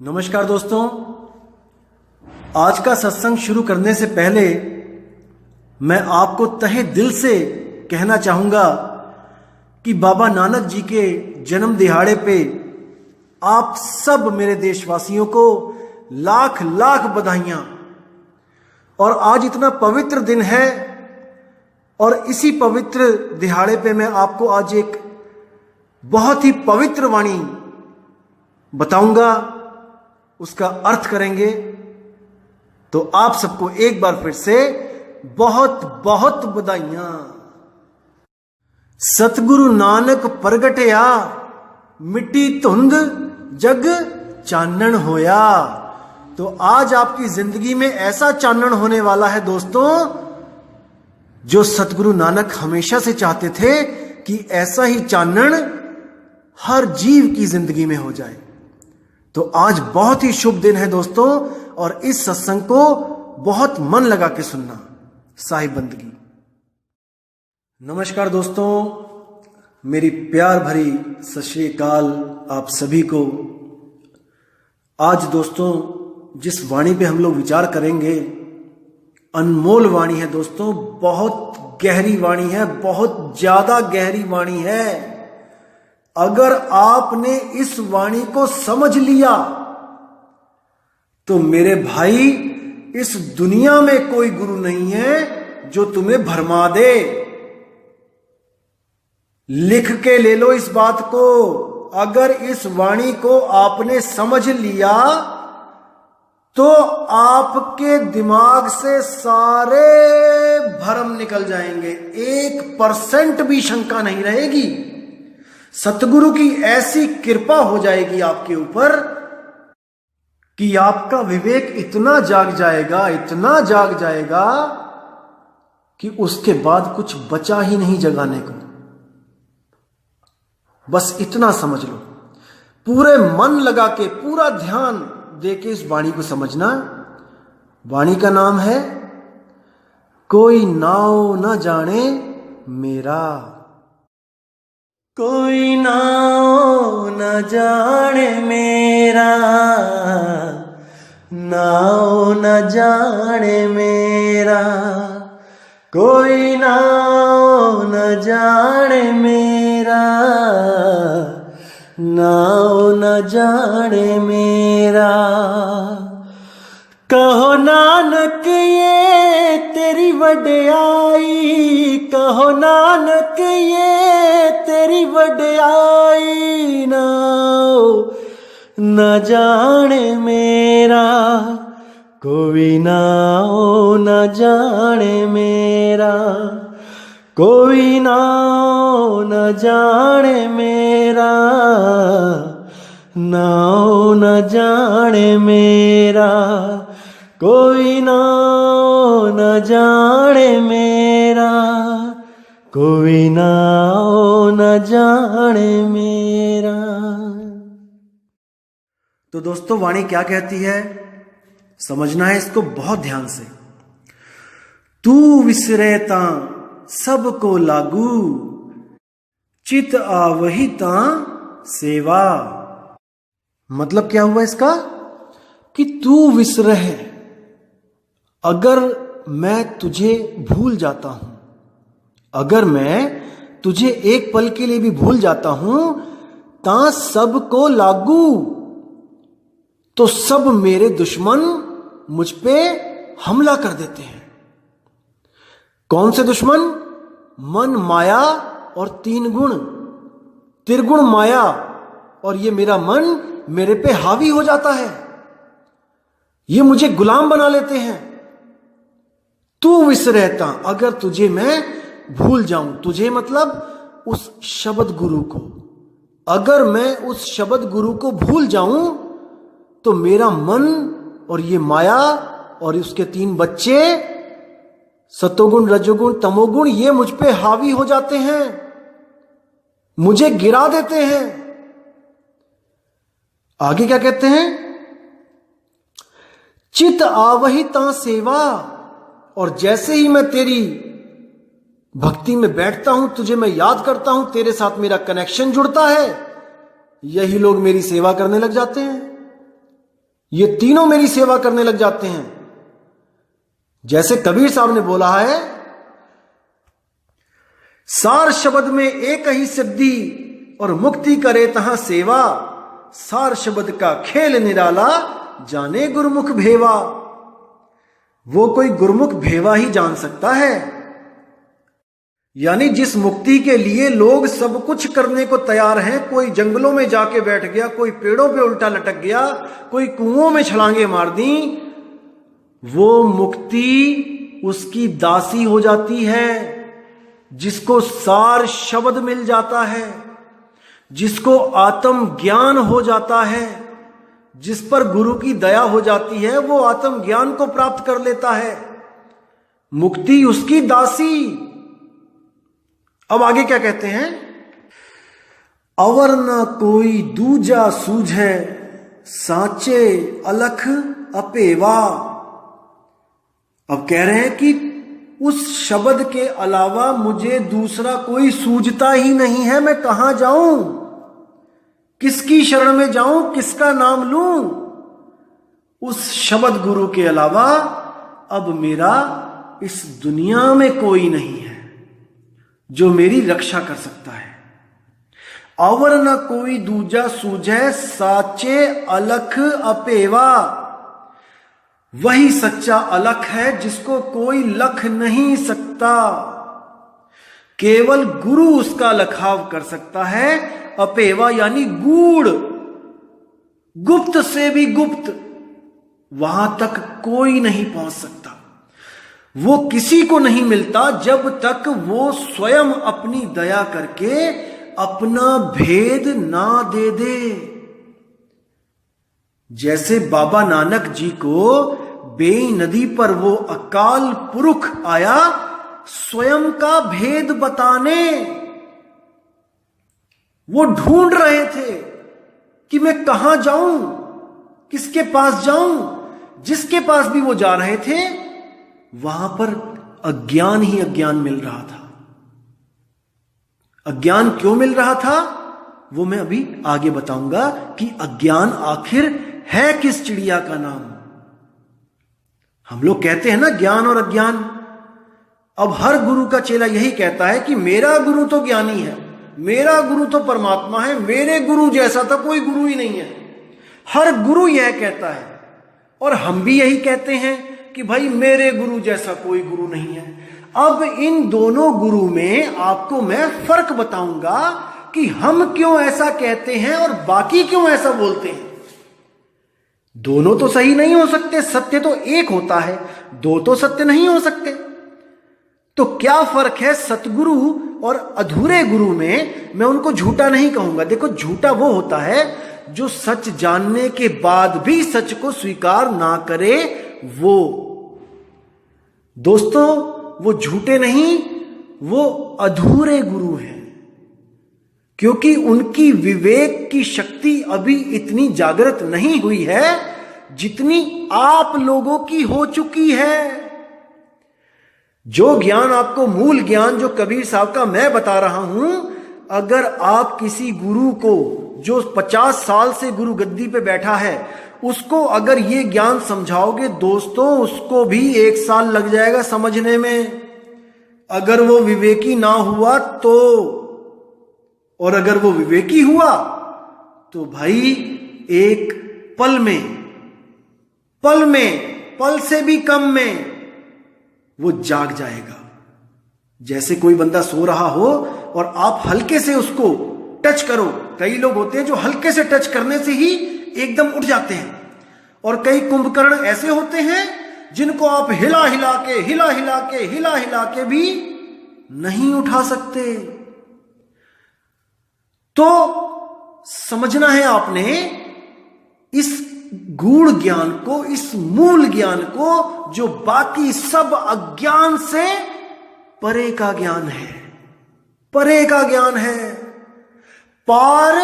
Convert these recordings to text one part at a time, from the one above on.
नमस्कार दोस्तों, आज का सत्संग शुरू करने से पहले मैं आपको तहे दिल से कहना चाहूंगा कि बाबा नानक जी के जन्म दिहाड़े पे आप सब मेरे देशवासियों को लाख लाख बधाइयां। और आज इतना पवित्र दिन है और इसी पवित्र दिहाड़े पे मैं आपको आज एक बहुत ही पवित्र वाणी बताऊंगा, उसका अर्थ करेंगे। तो आप सबको एक बार फिर से बहुत बहुत बधाइयां। सतगुरु नानक प्रगटया, मिट्टी धुंध जग चानन होया। तो आज आपकी जिंदगी में ऐसा चानन होने वाला है दोस्तों, जो सतगुरु नानक हमेशा से चाहते थे कि ऐसा ही चानन हर जीव की जिंदगी में हो जाए। तो आज बहुत ही शुभ दिन है दोस्तों, और इस सत्संग को बहुत मन लगा के सुनना। साहिब बंदगी। नमस्कार दोस्तों, मेरी प्यार भरी सत श्री अकाल आप सभी को। आज दोस्तों जिस वाणी पे हम लोग विचार करेंगे, अनमोल वाणी है दोस्तों, बहुत गहरी वाणी है, बहुत ज्यादा गहरी वाणी है। अगर आपने इस वाणी को समझ लिया तो मेरे भाई, इस दुनिया में कोई गुरु नहीं है जो तुम्हें भरमा दे। लिख के ले लो इस बात को। अगर इस वाणी को आपने समझ लिया तो आपके दिमाग से सारे भरम निकल जाएंगे, 1% भी शंका नहीं रहेगी। सतगुरु की ऐसी कृपा हो जाएगी आपके ऊपर कि आपका विवेक इतना जाग जाएगा, इतना जाग जाएगा कि उसके बाद कुछ बचा ही नहीं जगाने को। बस इतना समझ लो, पूरे मन लगा के, पूरा ध्यान दे के इस वाणी को समझना। वाणी का नाम है कोई नाव न जाने मेरा। कोई नाव न जाने मेरा, नाव न जाने मेरा। कोई नाव न जाने मेरा, नाव न जाने मेरा। कहो नानक ये तेरी वड्याई, कहो नानक ये तेरी वड्याई। नाव न जाने मेरा, कोई नाव न जाने मेरा। कोई नाव न जाने मेरा, नाव न जाने मेरा। कोई नाव न जाने मेरा, कोई नाव न जाने मेरा। तो दोस्तों वाणी क्या कहती है, समझना है इसको बहुत ध्यान से। तू विसरेता सबको लागू, चित आवही ता सेवा। मतलब क्या हुआ इसका कि तू विसरह, अगर मैं तुझे भूल जाता हूं, अगर मैं तुझे एक पल के लिए भी भूल जाता हूं, ता सबको लागू, तो सब मेरे दुश्मन मुझ पे हमला कर देते हैं। कौन से दुश्मन? मन, माया और 3 गुण, त्रिगुण माया। और ये मेरा मन मेरे पे हावी हो जाता है, ये मुझे गुलाम बना लेते हैं। तू विसरता, अगर तुझे मैं भूल जाऊं, तुझे मतलब उस शब्द गुरु को, अगर मैं उस शब्द गुरु को भूल जाऊं तो मेरा मन और ये माया और उसके 3 बच्चे, सतोगुण, रजोगुण, तमोगुण, ये मुझ पे हावी हो जाते हैं, मुझे गिरा देते हैं। आगे क्या कहते हैं? चित आवही ता सेवा। और जैसे ही मैं तेरी भक्ति में बैठता हूं, तुझे मैं याद करता हूं, तेरे साथ मेरा कनेक्शन जुड़ता है, यही लोग मेरी सेवा करने लग जाते हैं। ये तीनों मेरी सेवा करने लग जाते हैं। जैसे कबीर साहब ने बोला है, सार शब्द में एक ही सिद्धि और मुक्ति करे तहां सेवा, सार शब्द का खेल निराला जाने गुरुमुख भेवा। वो कोई गुरुमुख भेवा ही जान सकता है। यानी जिस मुक्ति के लिए लोग सब कुछ करने को तैयार हैं, कोई जंगलों में जाके बैठ गया, कोई पेड़ों पे उल्टा लटक गया, कोई कुओं में छलांगे मार दी, वो मुक्ति उसकी दासी हो जाती है। जिसको सार शब्द मिल जाता है, जिसको आत्म ज्ञान हो जाता है, जिस पर गुरु की दया हो जाती है, वो आत्म ज्ञान को प्राप्त कर लेता है। मुक्ति उसकी दासी। अब आगे क्या कहते हैं, अवर न कोई दूजा सूझे सांचे अलख अपेवा। अब कह रहे हैं कि उस शब्द के अलावा मुझे दूसरा कोई सूझता ही नहीं है। मैं कहां जाऊं, किसकी शरण में जाऊं, किसका नाम लूं। उस शब्द गुरु के अलावा अब मेरा इस दुनिया में कोई नहीं है जो मेरी रक्षा कर सकता है। अवर न कोई दूजा सूझे साचे अलख अपेवा। वही सच्चा अलख है जिसको कोई लख नहीं सकता। केवल गुरु उसका लखाव कर सकता है। अपेवा यानी गूढ़, गुप्त से भी गुप्त, वहां तक कोई नहीं पहुंच सकता। वो किसी को नहीं मिलता जब तक वो स्वयं अपनी दया करके अपना भेद ना दे दे। जैसे बाबा नानक जी को बेई नदी पर वो अकाल पुरुष आया स्वयं का भेद बताने। वो ढूंढ रहे थे कि मैं कहां जाऊं, किसके पास जाऊं। जिसके पास भी वो जा रहे थे वहां पर अज्ञान ही अज्ञान मिल रहा था। अज्ञान क्यों मिल रहा था वो मैं अभी आगे बताऊंगा कि अज्ञान आखिर है किस चिड़िया का नाम। हम लोग कहते हैं ना ज्ञान और अज्ञान। अब हर गुरु का चेला यही कहता है कि मेरा गुरु तो ज्ञानी है, मेरा गुरु तो परमात्मा है, मेरे गुरु जैसा तो कोई गुरु ही नहीं है। हर गुरु यह कहता है और हम भी यही कहते हैं कि भाई मेरे गुरु जैसा कोई गुरु नहीं है। अब इन दोनों गुरु में आपको मैं फर्क बताऊंगा कि हम क्यों ऐसा कहते हैं और बाकी क्यों ऐसा बोलते हैं। दोनों तो सही नहीं हो सकते, सत्य तो एक होता है, दो तो सत्य नहीं हो सकते। तो क्या फर्क है सतगुरु और अधूरे गुरु में। मैं उनको झूठा नहीं कहूंगा। देखो झूठा वो होता है जो सच जानने के बाद भी सच को स्वीकार ना करे। वो दोस्तों वो झूठे नहीं, वो अधूरे गुरु हैं, क्योंकि उनकी विवेक की शक्ति अभी इतनी जागृत नहीं हुई है जितनी आप लोगों की हो चुकी है। जो ज्ञान आपको, मूल ज्ञान जो कबीर साहब का मैं बता रहा हूं, अगर आप किसी गुरु को जो 50 साल से गुरु गद्दी पे बैठा है उसको अगर ये ज्ञान समझाओगे दोस्तों, उसको भी 1 साल लग जाएगा समझने में। अगर वो विवेकी ना हुआ तो, और अगर वो विवेकी हुआ तो भाई एक पल में, पल से भी कम में वो जाग जाएगा। जैसे कोई बंदा सो रहा हो और आप हल्के से उसको टच करो। कई लोग होते हैं जो हल्के से टच करने से ही एकदम उठ जाते हैं, और कई कुंभकर्ण ऐसे होते हैं जिनको आप हिला हिला के भी नहीं उठा सकते। तो समझना है आपने इस गूढ़ ज्ञान को, इस मूल ज्ञान को, जो बाकी सब अज्ञान से परे का ज्ञान है, परे का ज्ञान है, पार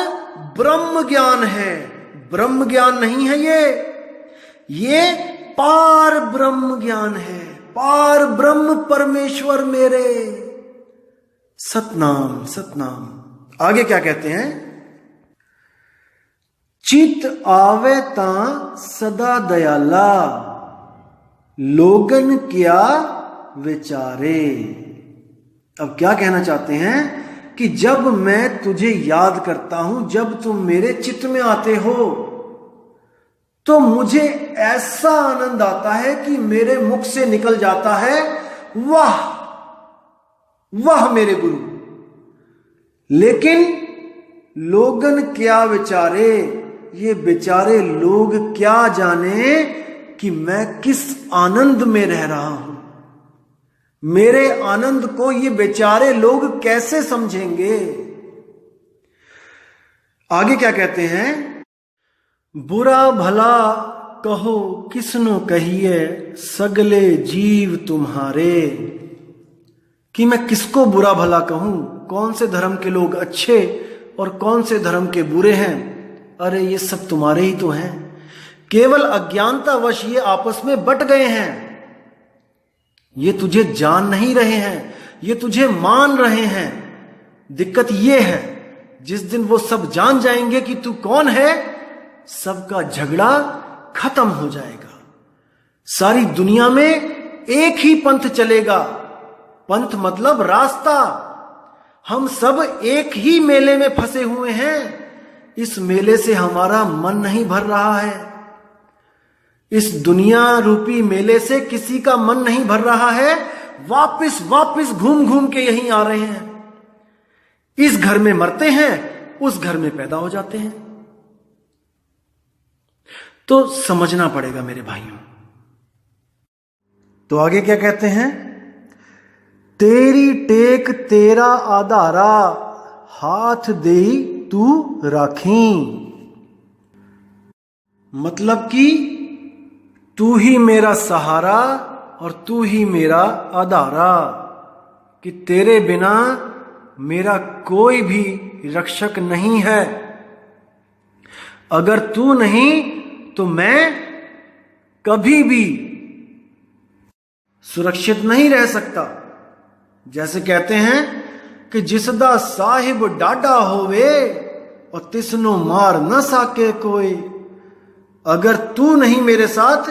ब्रह्म ज्ञान है। ब्रह्म ज्ञान नहीं है ये पार ब्रह्म ज्ञान है। पार ब्रह्म परमेश्वर मेरे, सतनाम सतनाम। आगे क्या कहते हैं, चित आवे तां सदा दयाला, लोगन क्या विचारे। अब क्या कहना चाहते हैं कि जब मैं तुझे याद करता हूं, जब तुम मेरे चित्त में आते हो, तो मुझे ऐसा आनंद आता है कि मेरे मुख से निकल जाता है, वाह वाह मेरे गुरु। लेकिन लोगन क्या विचारे, ये बेचारे लोग क्या जाने कि मैं किस आनंद में रह रहा हूं। मेरे आनंद को ये बेचारे लोग कैसे समझेंगे। आगे क्या कहते हैं, बुरा भला कहो किसनो कहिए, सगले जीव तुम्हारे। कि मैं किसको बुरा भला कहूं, कौन से धर्म के लोग अच्छे और कौन से धर्म के बुरे हैं। अरे ये सब तुम्हारे ही तो हैं, केवल अज्ञानतावश ये आपस में बट गए हैं। ये तुझे जान नहीं रहे हैं, ये तुझे मान रहे हैं। दिक्कत ये है, जिस दिन वो सब जान जाएंगे कि तू कौन है, सबका झगड़ा खत्म हो जाएगा। सारी दुनिया में एक ही पंथ चलेगा। पंथ मतलब रास्ता। हम सब एक ही मेले में फंसे हुए हैं। इस मेले से हमारा मन नहीं भर रहा है। इस दुनिया रूपी मेले से किसी का मन नहीं भर रहा है। वापिस वापिस घूम घूम के यहीं आ रहे हैं। इस घर में मरते हैं, उस घर में पैदा हो जाते हैं। तो समझना पड़ेगा मेरे भाइयों। तो आगे क्या कहते हैं, तेरी टेक तेरा आधारा, हाथ दे तू राखी। मतलब कि तू ही मेरा सहारा और तू ही मेरा आधारा, कि तेरे बिना मेरा कोई भी रक्षक नहीं है। अगर तू नहीं तो मैं कभी भी सुरक्षित नहीं रह सकता। जैसे कहते हैं कि जिसदा साहिब डाडा होवे और तिसनो मार न सके कोई। अगर तू नहीं मेरे साथ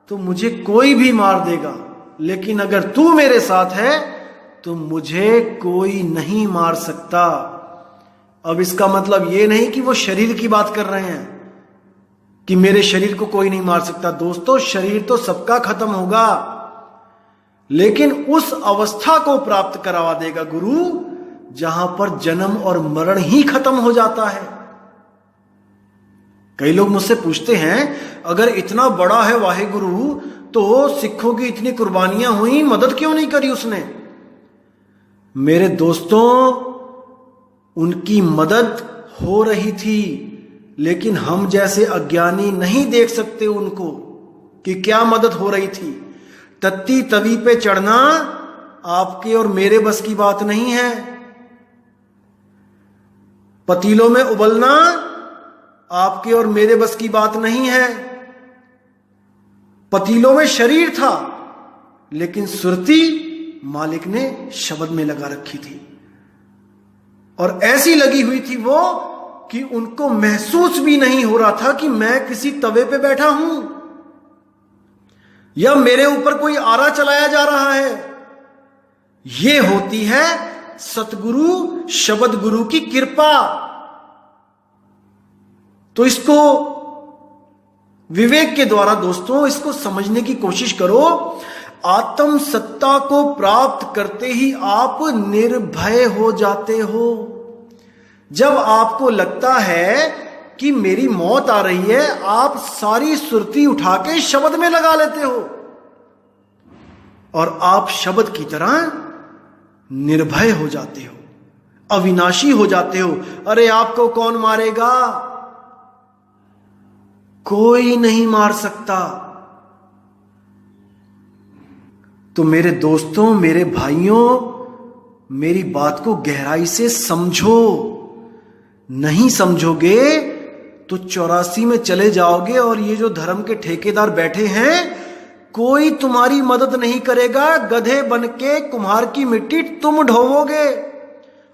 तो मुझे कोई भी मार देगा, लेकिन अगर तू मेरे साथ है तो मुझे कोई नहीं मार सकता। अब इसका मतलब ये नहीं कि वो शरीर की बात कर रहे हैं कि मेरे शरीर को कोई नहीं मार सकता। दोस्तों, शरीर तो सबका खत्म होगा, लेकिन उस अवस्था को प्राप्त करवा देगा गुरु जहां पर जन्म और मरण ही खत्म हो जाता है। कई लोग मुझसे पूछते हैं, अगर इतना बड़ा है वाहेगुरु तो सिखों की इतनी कुर्बानियां हुई, मदद क्यों नहीं करी उसने। मेरे दोस्तों, उनकी मदद हो रही थी, लेकिन हम जैसे अज्ञानी नहीं देख सकते उनको कि क्या मदद हो रही थी। तत्ती तवी पे चढ़ना आपके और मेरे बस की बात नहीं है। पतीलों में उबलना आपके और मेरे बस की बात नहीं है। पतीलों में शरीर था, लेकिन सुरती मालिक ने शब्द में लगा रखी थी, और ऐसी लगी हुई थी वो कि उनको महसूस भी नहीं हो रहा था कि मैं किसी तवे पे बैठा हूं या मेरे ऊपर कोई आरा चलाया जा रहा है। यह होती है सतगुरु शब्द गुरु की कृपा। तो इसको विवेक के द्वारा दोस्तों इसको समझने की कोशिश करो। आत्म सत्ता को प्राप्त करते ही आप निर्भय हो जाते हो। जब आपको लगता है कि मेरी मौत आ रही है, आप सारी सुरती उठा के शब्द में लगा लेते हो और आप शब्द की तरह निर्भय हो जाते हो, अविनाशी हो जाते हो। अरे आपको कौन मारेगा? कोई नहीं मार सकता। तो मेरे दोस्तों, मेरे भाइयों, मेरी बात को गहराई से समझो। नहीं समझोगे तो 84 में चले जाओगे और ये जो धर्म के ठेकेदार बैठे हैं, कोई तुम्हारी मदद नहीं करेगा। गधे बन के कुम्हार की मिट्टी तुम ढोवोगे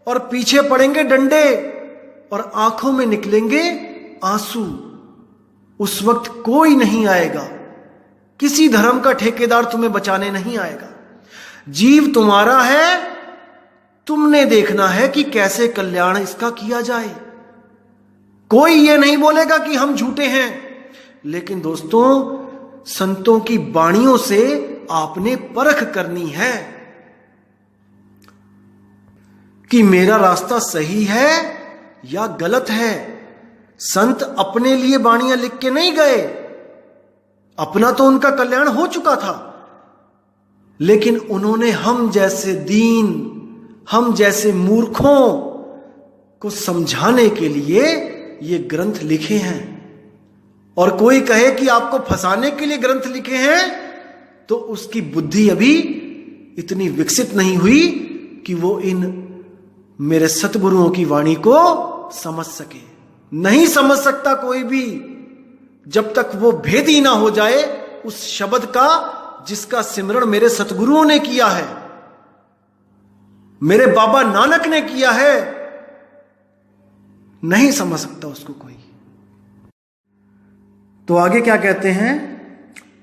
और पीछे पड़ेंगे डंडे और आंखों में निकलेंगे आंसू, उस वक्त कोई नहीं आएगा, किसी धर्म का ठेकेदार तुम्हें बचाने नहीं आएगा। जीव तुम्हारा है, तुमने देखना है कि कैसे कल्याण इसका किया जाए। कोई ये नहीं बोलेगा कि हम झूठे हैं, लेकिन दोस्तों संतों की वाणियों से आपने परख करनी है कि मेरा रास्ता सही है या गलत है। संत अपने लिए वाणियां लिख के नहीं गए, अपना तो उनका कल्याण हो चुका था, लेकिन उन्होंने हम जैसे दीन, हम जैसे मूर्खों को समझाने के लिए ये ग्रंथ लिखे हैं। और कोई कहे कि आपको फंसाने के लिए ग्रंथ लिखे हैं, तो उसकी बुद्धि अभी इतनी विकसित नहीं हुई कि वो इन मेरे सतगुरुओं की वाणी को समझ सके। नहीं समझ सकता कोई भी जब तक वो भेद ही ना हो जाए उस शब्द का जिसका सिमरण मेरे सतगुरुओं ने किया है, मेरे बाबा नानक ने किया है। नहीं समझ सकता उसको कोई। तो आगे क्या कहते हैं,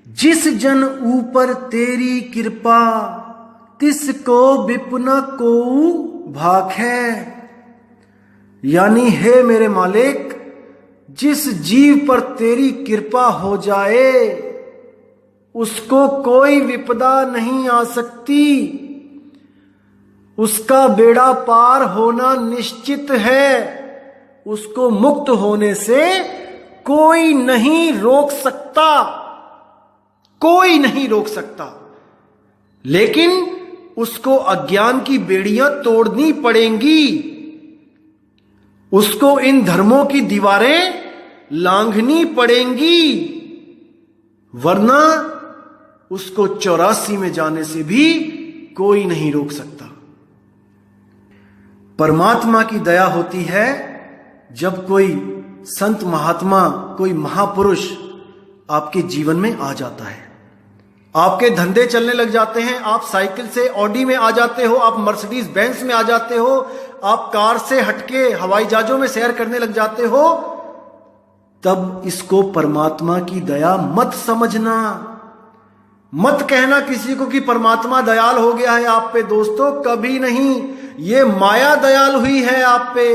जिस जन ऊपर तेरी कृपा तिसको विपुन को भाख है। यानी हे मेरे मालिक, जिस जीव पर तेरी कृपा हो जाए उसको कोई विपदा नहीं आ सकती, उसका बेड़ा पार होना निश्चित है, उसको मुक्त होने से कोई नहीं रोक सकता, कोई नहीं रोक सकता। लेकिन उसको अज्ञान की बेड़ियां तोड़नी पड़ेंगी, उसको इन धर्मों की दीवारें लांघनी पड़ेंगी, वरना उसको 84 में जाने से भी कोई नहीं रोक सकता। परमात्मा की दया होती है जब कोई संत महात्मा, कोई महापुरुष आपके जीवन में आ जाता है। आपके धंधे चलने लग जाते हैं, आप साइकिल से ऑडी में आ जाते हो, आप मर्सिडीज बेंज में आ जाते हो, आप कार से हटके हवाई जहाजों में सैर करने लग जाते हो, तब इसको परमात्मा की दया मत समझना। मत कहना किसी को कि परमात्मा दयाल हो गया है आप पे। दोस्तों कभी नहीं, ये माया दयाल हुई है आप पे,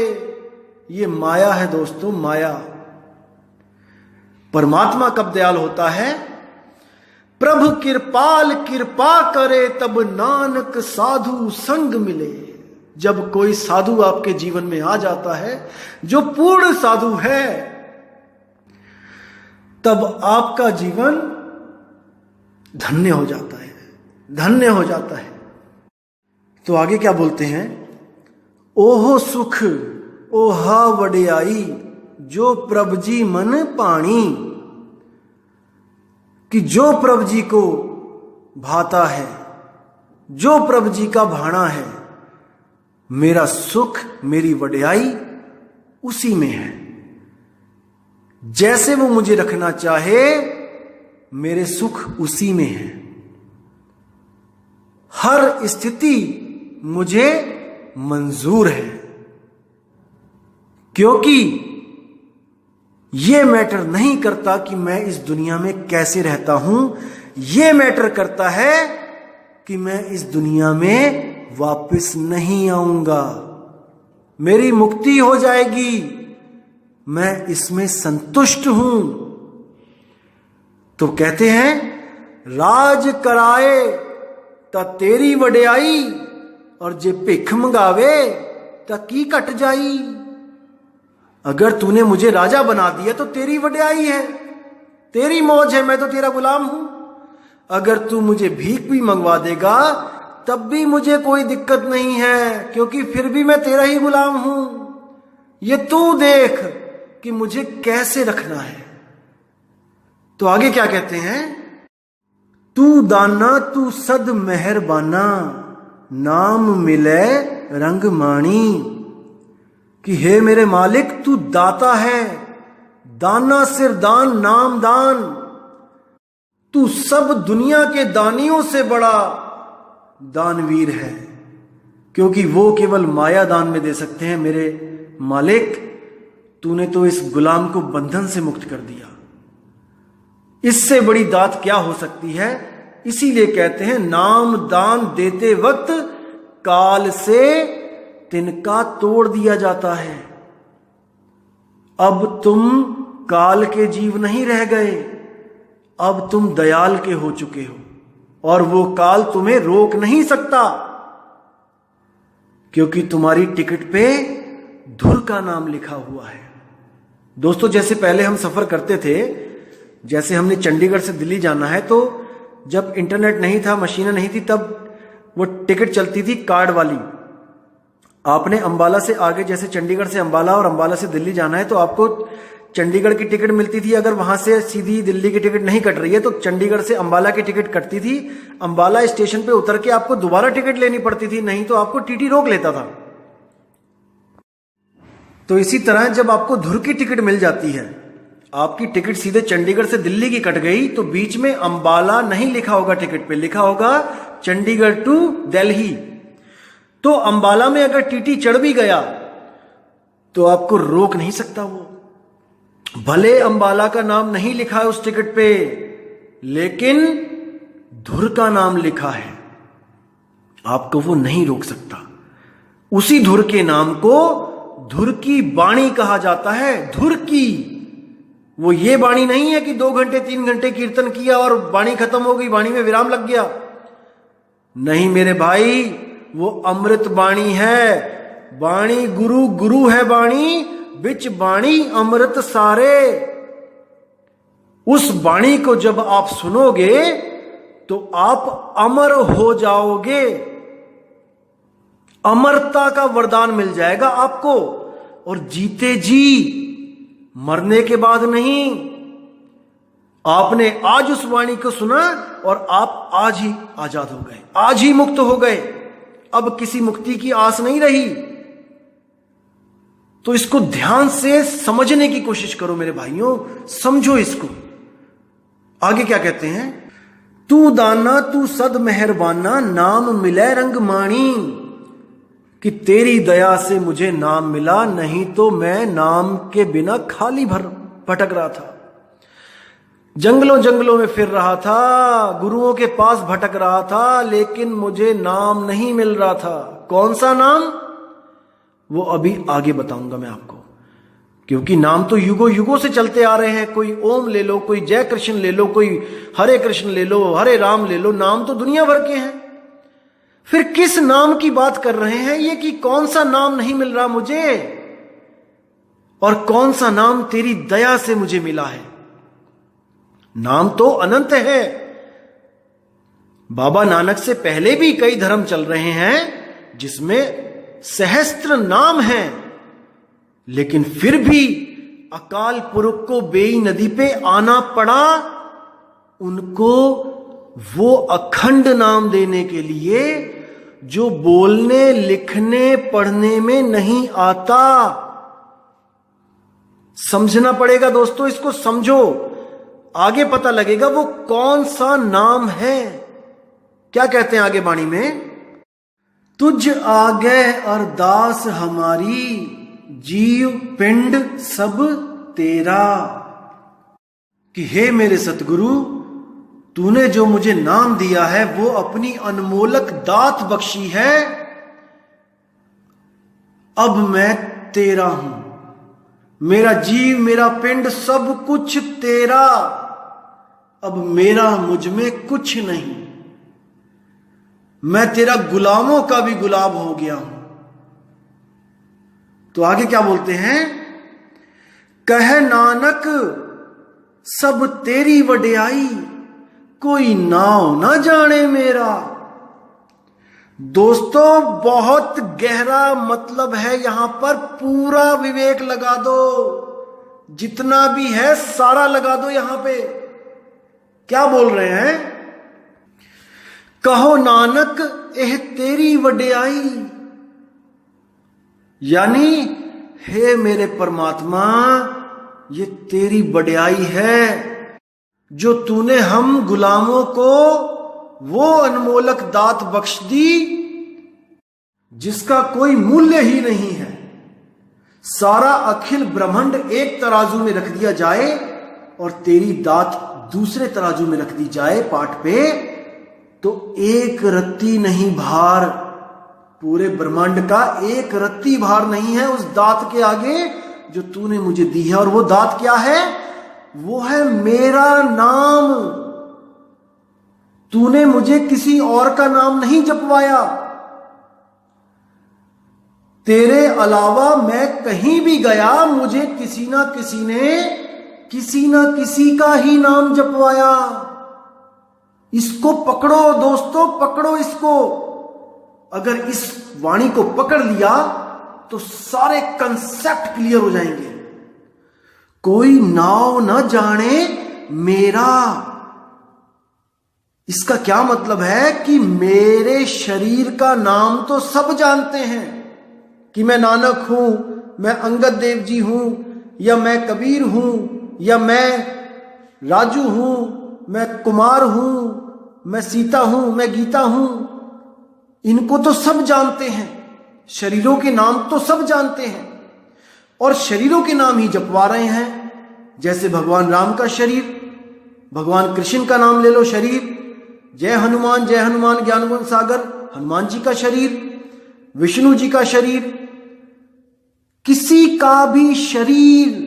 ये माया है दोस्तों, माया। परमात्मा कब दयाल होता है, प्रभु कृपाल कृपा करे तब नानक साधु संग मिले। जब कोई साधु आपके जीवन में आ जाता है जो पूर्ण साधु है, तब आपका जीवन धन्य हो जाता है, धन्य हो जाता है। तो आगे क्या बोलते हैं, ओहो सुख ओहा वडियाई जो प्रभु जी मन पाणी। कि जो प्रभु जी को भाता है, जो प्रभु जी का भाना है, मेरा सुख मेरी वडियाई उसी में है। जैसे वो मुझे रखना चाहे मेरे सुख उसी में है। हर स्थिति मुझे मंजूर है, क्योंकि ये मैटर नहीं करता कि मैं इस दुनिया में कैसे रहता हूं, ये मैटर करता है कि मैं इस दुनिया में वापस नहीं आऊंगा। मेरी मुक्ति हो जाएगी, मैं इसमें संतुष्ट हूं। तो कहते हैं, राज कराए ता तेरी वडियाई और जे भिख मंगावे ता की कट जाई। अगर तूने मुझे राजा बना दिया तो तेरी वडियाई है, तेरी मौज है, मैं तो तेरा गुलाम हूं। अगर तू मुझे भीख भी मंगवा देगा तब भी मुझे कोई दिक्कत नहीं है, क्योंकि फिर भी मैं तेरा ही गुलाम हूं। ये तू देख कि मुझे कैसे रखना है। तो आगे क्या कहते हैं, तू दाना तू सद मेहरबाना नाम मिले रंग माणी। कि हे मेरे मालिक, तू दाता है, दाना सिर दान नाम दान। तू सब दुनिया के दानियों से बड़ा दानवीर है, क्योंकि वो केवल माया दान में दे सकते हैं मेरे मालिक। तूने तो इस गुलाम को बंधन से मुक्त कर दिया। इससे बड़ी दात क्या हो सकती है? इसीलिए कहते हैं नाम दान देते वक्त काल से तिनका तोड़ दिया जाता है। अब तुम काल के जीव नहीं रह गए, अब तुम दयाल के हो चुके हो और वो काल तुम्हें रोक नहीं सकता, क्योंकि तुम्हारी टिकट पे धुर का नाम लिखा हुआ है। दोस्तों, जैसे पहले हम सफर करते थे, जैसे हमने चंडीगढ़ से दिल्ली जाना है, तो जब इंटरनेट नहीं था, मशीनें नहीं थी, तब वो टिकट चलती थी कार्ड वाली। आपने अंबाला से आगे, जैसे चंडीगढ़ से अंबाला और अंबाला से दिल्ली जाना है, तो आपको चंडीगढ़ की टिकट मिलती थी। अगर वहां से सीधी दिल्ली की टिकट नहीं कट रही है तो चंडीगढ़ से अंबाला की टिकट कटती थी। अंबाला स्टेशन पे उतर के आपको दोबारा टिकट लेनी पड़ती थी, नहीं तो आपको टीटी रोक लेता था। तो इसी तरह जब आपको धुर की टिकट मिल जाती है, आपकी टिकट सीधे चंडीगढ़ से दिल्ली की कट गई, तो बीच में अंबाला नहीं लिखा होगा टिकट पे, लिखा होगा चंडीगढ़ टू दिल्ली। तो अंबाला में अगर टीटी चढ़ भी गया तो आपको रोक नहीं सकता वो। भले अंबाला का नाम नहीं लिखा है उस टिकट पे, लेकिन धुर का नाम लिखा है, आपको वो नहीं रोक सकता। उसी धुर के नाम को धुर की बाणी कहा जाता है। धुर की, वो ये बाणी नहीं है कि 2 घंटे 3 घंटे कीर्तन किया और बाणी खत्म हो गई, बाणी में विराम लग गया। नहीं मेरे भाई, वो अमृत बाणी है। बाणी गुरु, गुरु है बाणी, बिच बाणी अमृत सारे। उस बाणी को जब आप सुनोगे तो आप अमर हो जाओगे, अमरता का वरदान मिल जाएगा आपको। और जीते जी, मरने के बाद नहीं। आपने आज उस वाणी को सुना और आप आज ही आजाद हो गए, आज ही मुक्त हो गए। अब किसी मुक्ति की आस नहीं रही। तो इसको ध्यान से समझने की कोशिश करो मेरे भाइयों, समझो इसको। आगे क्या कहते हैं? तू दाना तू सद मेहरबाना, नाम मिले रंग माणी। कि तेरी दया से मुझे नाम मिला, नहीं तो मैं नाम के बिना खाली भटक रहा था। जंगलों जंगलों में फिर रहा था, गुरुओं के पास भटक रहा था, लेकिन मुझे नाम नहीं मिल रहा था। कौन सा नाम? वो अभी आगे बताऊंगा मैं आपको, क्योंकि नाम तो युगों युगों से चलते आ रहे हैं। कोई ओम ले लो, कोई जय कृष्ण ले लो, कोई हरे कृष्ण ले लो, हरे राम ले लो, नाम तो दुनिया भर के हैं। फिर किस नाम की बात कर रहे हैं ये, कि कौन सा नाम नहीं मिल रहा मुझे और कौन सा नाम तेरी दया से मुझे मिला है? नाम तो अनंत है। बाबा नानक से पहले भी कई धर्म चल रहे हैं जिसमें सहस्त्र नाम हैं, लेकिन फिर भी अकाल पुरख को बेई नदी पे आना पड़ा उनको वो अखंड नाम देने के लिए जो बोलने लिखने पढ़ने में नहीं आता। समझना पड़ेगा दोस्तों, इसको समझो, आगे पता लगेगा वो कौन सा नाम है। क्या कहते हैं आगे वाणी में? तुझ आगे अरदास हमारी, जीव पिंड सब तेरा। कि हे मेरे सतगुरु, तूने जो मुझे नाम दिया है वो अपनी अनमोलक दात बख्शी है। अब मैं तेरा हूं, मेरा जीव मेरा पिंड सब कुछ तेरा। अब मेरा मुझ में कुछ नहीं, मैं तेरा गुलामों का भी गुलाम हो गया हूं। तो आगे क्या बोलते हैं? कह नानक सब तेरी वड्याई, कोई नाव ना जाने मेरा। दोस्तों, बहुत गहरा मतलब है यहां पर, पूरा विवेक लगा दो, जितना भी है सारा लगा दो यहां पे। क्या बोल रहे हैं? कहो नानक एह तेरी वड्याई, यानी हे मेरे परमात्मा, ये तेरी वड्याई है जो तूने हम गुलामों को वो अनमोलक दात बख्श दी जिसका कोई मूल्य ही नहीं है। सारा अखिल ब्रह्मांड एक तराजू में रख दिया जाए और तेरी दात दूसरे तराजू में रख दी जाए पाठ पे, तो एक रत्ती नहीं भार, पूरे ब्रह्मांड का एक रत्ती भार नहीं है उस दात के आगे जो तूने मुझे दी है। और वो दात क्या है? वो है मेरा नाम। तूने मुझे किसी और का नाम नहीं जपवाया। तेरे अलावा मैं कहीं भी गया, मुझे किसी ना किसी ने किसी ना किसी का ही नाम जपवाया। इसको पकड़ो दोस्तों, पकड़ो इसको। अगर इस वाणी को पकड़ लिया तो सारे कंसेप्ट क्लियर हो जाएंगे। कोई नाव न जाने मेरा, इसका क्या मतलब है कि मेरे शरीर का नाम तो सब जानते हैं कि मैं नानक हूं, मैं अंगद देव जी हूं, या मैं कबीर हूं, या मैं राजू हूं, मैं कुमार हूं, मैं सीता हूं, मैं गीता हूं। इनको तो सब जानते हैं, शरीरों के नाम तो सब जानते हैं और शरीरों के नाम ही जपवा रहे हैं। जैसे भगवान राम का शरीर, भगवान कृष्ण का नाम ले लो शरीर, जय हनुमान ज्ञान गुण सागर, हनुमान जी का शरीर, विष्णु जी का शरीर, किसी का भी शरीर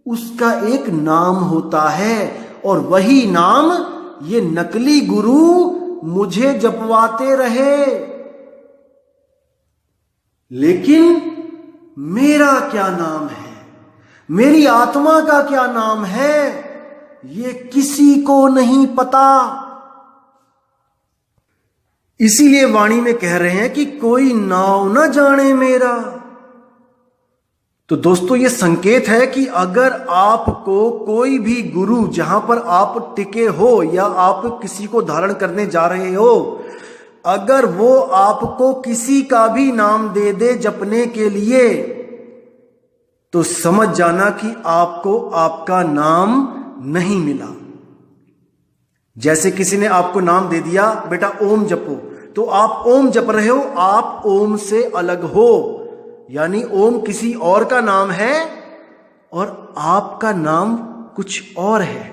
उसका एक नाम होता है और वही नाम ये नकली गुरु मुझे जपवाते रहे। लेकिन मेरा क्या नाम है, मेरी आत्मा का क्या नाम है, ये किसी को नहीं पता। इसीलिए वाणी में कह रहे हैं कि कोई नाव न जाने मेरा। तो दोस्तों ये संकेत है कि अगर आपको कोई भी गुरु, जहां पर आप टिके हो या आप किसी को धारण करने जा रहे हो, अगर वो आपको किसी का भी नाम दे दे जपने के लिए, तो समझ जाना कि आपको आपका नाम नहीं मिला। जैसे किसी ने आपको नाम दे दिया, बेटा ओम जपो, तो आप ओम जप रहे हो, आप ओम से अलग हो, यानी ओम किसी और का नाम है और आपका नाम कुछ और है।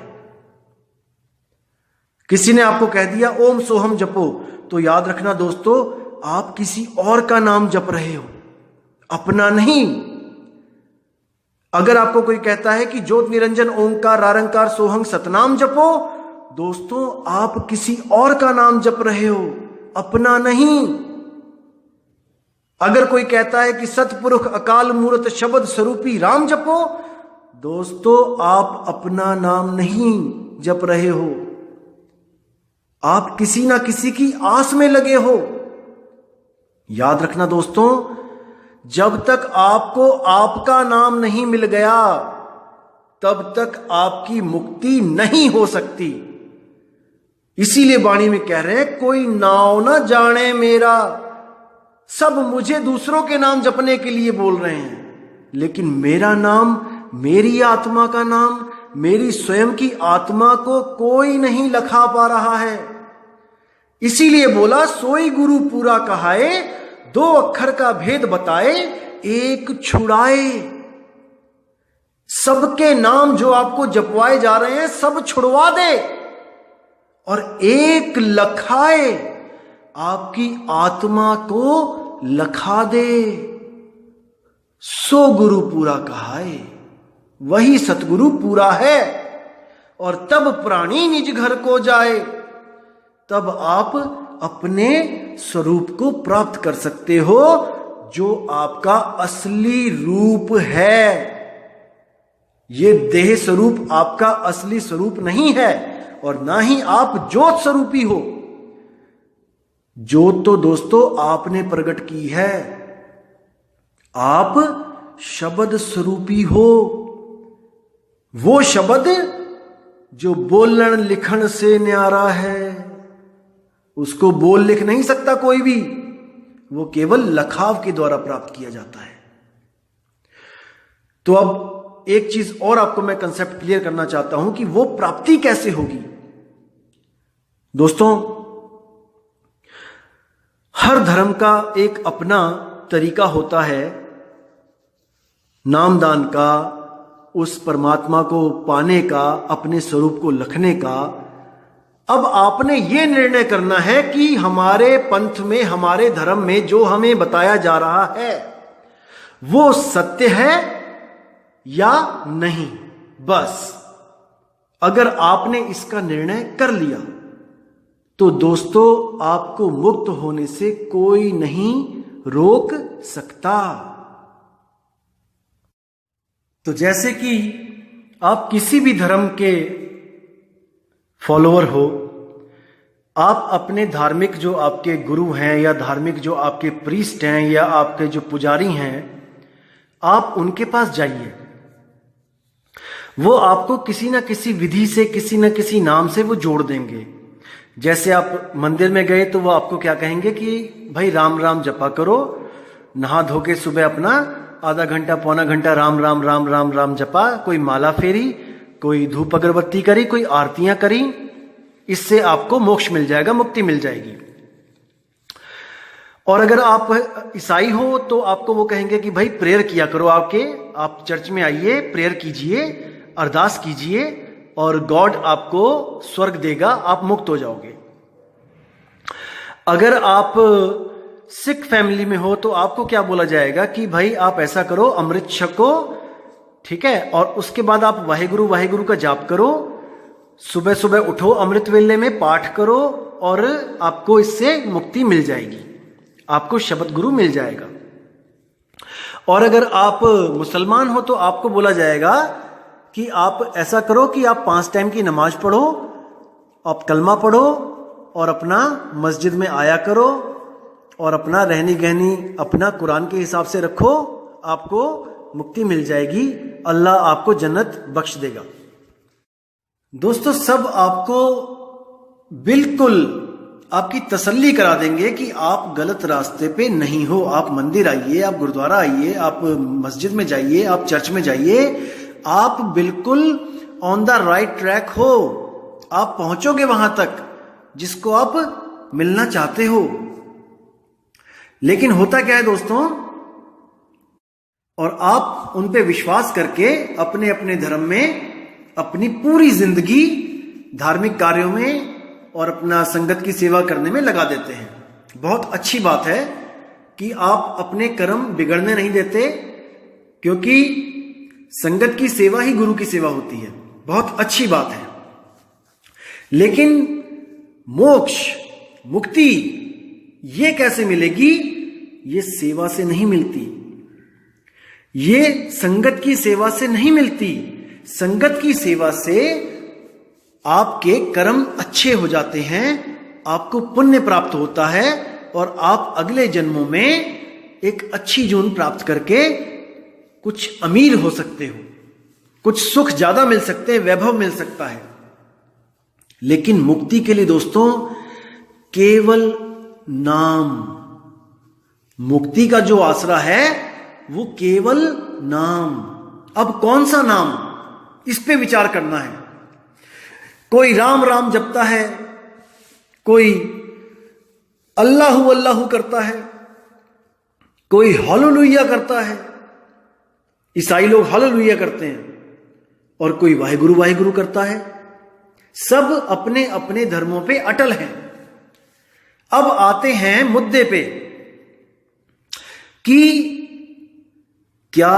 किसी ने आपको कह दिया ओम सोहम जपो, तो याद रखना दोस्तों, आप किसी और का नाम जप रहे हो, अपना नहीं। अगर आपको कोई कहता है कि ज्योत निरंजन ओंकार रारंकार सोहंग सतनाम जपो, दोस्तों आप किसी और का नाम जप रहे हो, अपना नहीं। अगर कोई कहता है कि सतपुरुष अकाल मूर्त शब्द स्वरूपी राम जपो, दोस्तों आप अपना नाम नहीं जप रहे हो, आप किसी ना किसी की आस में लगे हो। याद रखना दोस्तों, जब तक आपको आपका नाम नहीं मिल गया, तब तक आपकी मुक्ति नहीं हो सकती। इसीलिए वाणी में कह रहे हैं कोई नाव ना जाने मेरा। सब मुझे दूसरों के नाम जपने के लिए बोल रहे हैं, लेकिन मेरा नाम, मेरी आत्मा का नाम, मेरी स्वयं की आत्मा को कोई नहीं लखा पा रहा है। इसीलिए बोला सोई गुरु पूरा कहाए, दो अक्षर का भेद बताए, एक छुड़ाए। सबके नाम जो आपको जपवाए जा रहे हैं सब छुड़वा दे और एक लखाए, आपकी आत्मा को लखा दे। सो गुरु पूरा कहाए, वही सतगुरु पूरा है। और तब प्राणी निज घर को जाए, तब आप अपने स्वरूप को प्राप्त कर सकते हो, जो आपका असली रूप है। ये देह स्वरूप आपका असली स्वरूप नहीं है और ना ही आप ज्योत स्वरूपी हो। ज्योत तो दोस्तों आपने प्रकट की है, आप शब्द स्वरूपी हो। वो शब्द जो बोलन लिखण से न्यारा है, उसको बोल लिख नहीं सकता कोई भी, वो केवल लखाव के द्वारा प्राप्त किया जाता है। तो अब एक चीज और आपको मैं कंसेप्ट क्लियर करना चाहता हूं कि वो प्राप्ति कैसे होगी। दोस्तों, हर धर्म का एक अपना तरीका होता है नामदान का, उस परमात्मा को पाने का, अपने स्वरूप को लखने का। अब आपने ये निर्णय करना है कि हमारे पंथ में, हमारे धर्म में जो हमें बताया जा रहा है वो सत्य है या नहीं। बस अगर आपने इसका निर्णय कर लिया तो दोस्तों आपको मुक्त होने से कोई नहीं रोक सकता। तो जैसे कि आप किसी भी धर्म के फॉलोअर हो, आप अपने धार्मिक जो आपके गुरु हैं या धार्मिक जो आपके प्रीस्ट हैं या आपके जो पुजारी हैं, आप उनके पास जाइए। वो आपको किसी ना किसी विधि से, किसी ना किसी नाम से वो जोड़ देंगे। जैसे आप मंदिर में गए तो वो आपको क्या कहेंगे कि भाई राम राम जपा करो, नहा धो के सुबह अपना आधा घंटा पौना घंटा राम राम राम राम राम जपा, कोई माला फेरी, कोई धूप अगरबत्ती करी, कोई आरतियां करी, इससे आपको मोक्ष मिल जाएगा, मुक्ति मिल जाएगी। और अगर आप ईसाई हो तो आपको वो कहेंगे कि भाई प्रेयर किया करो, आप चर्च में आइए, प्रेयर कीजिए, अरदास कीजिए और गॉड आपको स्वर्ग देगा, आप मुक्त हो जाओगे। अगर आप सिख फैमिली में हो तो आपको क्या बोला जाएगा कि भाई आप ऐसा करो, अमृत छको, ठीक है, और उसके बाद आप वाहेगुरु वाहेगुरु का जाप करो, सुबह सुबह उठो, अमृत वेले में पाठ करो और आपको इससे मुक्ति मिल जाएगी, आपको शब्द गुरु मिल जाएगा। और अगर आप मुसलमान हो तो आपको बोला जाएगा कि आप ऐसा करो कि आप 5 टाइम की नमाज पढ़ो, आप कलमा पढ़ो और अपना मस्जिद में आया करो और अपना रहनी गहनी अपना कुरान के हिसाब से रखो, आपको मुक्ति मिल जाएगी, अल्लाह आपको जन्नत बख्श देगा। दोस्तों सब आपको बिल्कुल आपकी तसल्ली करा देंगे कि आप गलत रास्ते पे नहीं हो। आप मंदिर आइए, आप गुरुद्वारा आइए, आप मस्जिद में जाइए, आप चर्च में जाइए, आप बिल्कुल ऑन द राइट ट्रैक हो, आप पहुंचोगे वहां तक जिसको आप मिलना चाहते हो। लेकिन होता क्या है दोस्तों, और आप उन पे विश्वास करके अपने अपने धर्म में अपनी पूरी जिंदगी धार्मिक कार्यों में और अपना संगत की सेवा करने में लगा देते हैं। बहुत अच्छी बात है कि आप अपने कर्म बिगड़ने नहीं देते, क्योंकि संगत की सेवा ही गुरु की सेवा होती है। बहुत अच्छी बात है। लेकिन मोक्ष, मुक्ति ये कैसे मिलेगी? ये सेवा से नहीं मिलती, ये संगत की सेवा से नहीं मिलती। संगत की सेवा से आपके कर्म अच्छे हो जाते हैं, आपको पुण्य प्राप्त होता है और आप अगले जन्मों में एक अच्छी जून प्राप्त करके कुछ अमीर हो सकते हो, कुछ सुख ज्यादा मिल सकते हैं, वैभव मिल सकता है। लेकिन मुक्ति के लिए दोस्तों केवल नाम, मुक्ति का जो आसरा है वो केवल नाम। अब कौन सा नाम, इस पे विचार करना है। कोई राम राम जपता है, कोई अल्लाहु अल्लाहु करता है, कोई हालेलुया करता है, ईसाई लोग हालेलुया करते हैं, और कोई वाहेगुरु वाहेगुरु करता है। सब अपने अपने धर्मों पे अटल हैं। अब आते हैं मुद्दे पे कि क्या